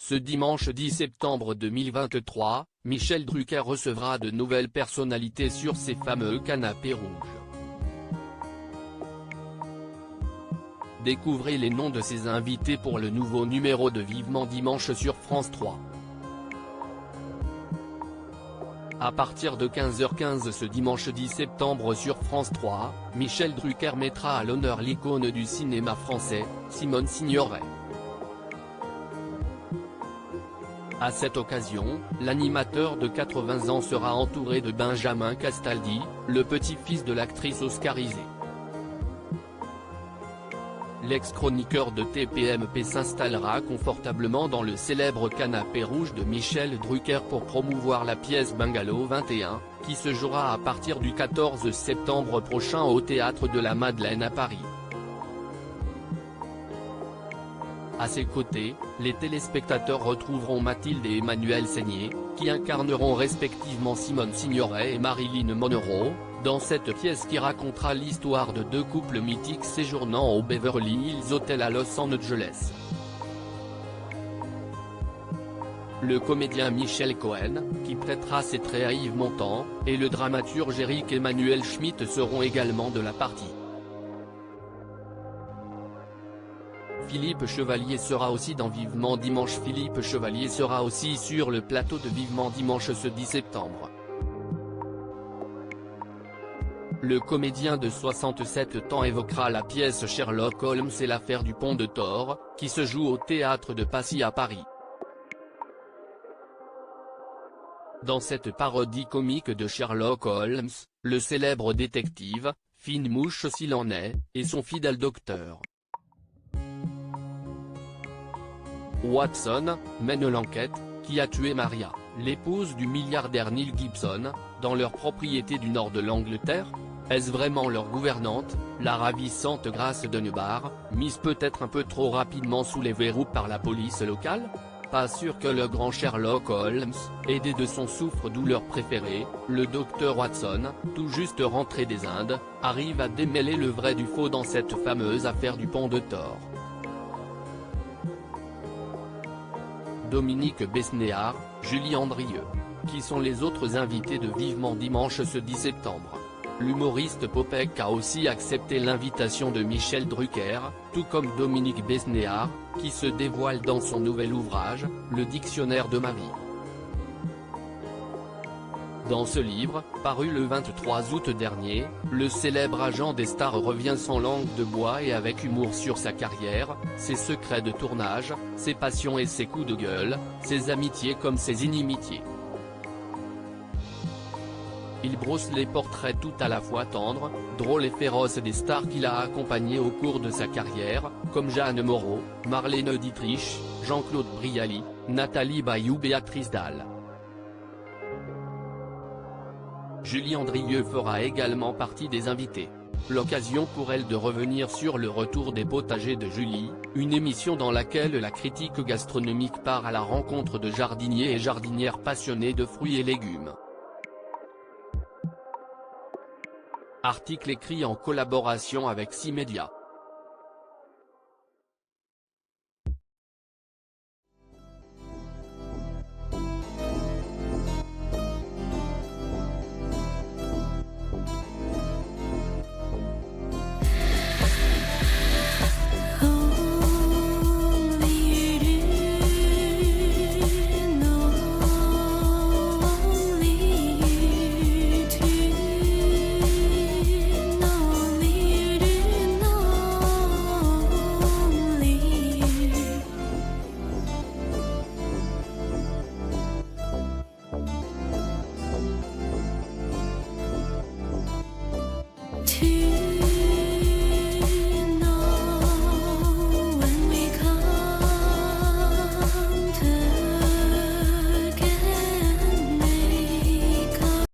Ce dimanche 10 septembre 2023, Michel Drucker recevra de nouvelles personnalités sur ses fameux canapés rouges. Découvrez les noms de ses invités pour le nouveau numéro de Vivement Dimanche sur France 3. À partir de 15h15 ce dimanche 10 septembre sur France 3, Michel Drucker mettra à l'honneur l'icône du cinéma français, Simone Signoret. À cette occasion, l'animateur de 80 ans sera entouré de Benjamin Castaldi, le petit-fils de l'actrice oscarisée. L'ex-chroniqueur de TPMP s'installera confortablement dans le célèbre canapé rouge de Michel Drucker pour promouvoir la pièce Bungalow 21, qui se jouera à partir du 14 septembre prochain au Théâtre de la Madeleine à Paris. À ses côtés, les téléspectateurs retrouveront Mathilde et Emmanuel Seigné, qui incarneront respectivement Simone Signoret et Marilyn Monroe, dans cette pièce qui racontera l'histoire de deux couples mythiques séjournant au Beverly Hills Hotel à Los Angeles. Le comédien Michel Cohen, qui prêtera ses traits à Yves Montand, et le dramaturge Éric Emmanuel Schmitt seront également de la partie. Philippe Chevalier sera aussi dans Vivement Dimanche. Philippe Chevalier sera aussi sur le plateau de Vivement Dimanche ce 10 septembre. Le comédien de 67 ans évoquera la pièce Sherlock Holmes et l'affaire du Pont de Thor, qui se joue au Théâtre de Passy à Paris. Dans cette parodie comique de Sherlock Holmes, le célèbre détective, fine mouche s'il en est, et son fidèle docteur Watson, mènent l'enquête, qui a tué Maria, l'épouse du milliardaire Neil Gibson, dans leur propriété du nord de l'Angleterre. Est-ce vraiment leur gouvernante, la ravissante Grace Dunbar, mise peut-être un peu trop rapidement sous les verrous par la police locale? Pas sûr que le grand Sherlock Holmes, aidé de son souffre-douleur préféré, le docteur Watson, tout juste rentré des Indes, arrive à démêler le vrai du faux dans cette fameuse affaire du Pont de Thor. Dominique Besnéard, Julie Andrieux. Qui sont les autres invités de Vivement Dimanche ce 10 septembre? L'humoriste Popek a aussi accepté l'invitation de Michel Drucker, tout comme Dominique Besnéard, qui se dévoile dans son nouvel ouvrage, Le Dictionnaire de ma vie. Dans ce livre, paru le 23 août dernier, le célèbre agent des stars revient sans langue de bois et avec humour sur sa carrière, ses secrets de tournage, ses passions et ses coups de gueule, ses amitiés comme ses inimitiés. Il brosse les portraits tout à la fois tendres, drôles et féroces des stars qu'il a accompagnées au cours de sa carrière, comme Jeanne Moreau, Marlène Dietrich, Jean-Claude Brialy, Nathalie Baye ou Béatrice Dalle. Julie Andrieux fera également partie des invités. L'occasion pour elle de revenir sur le retour des potagers de Julie, une émission dans laquelle la critique gastronomique part à la rencontre de jardiniers et jardinières passionnés de fruits et légumes. Article écrit en collaboration avec 6 médias.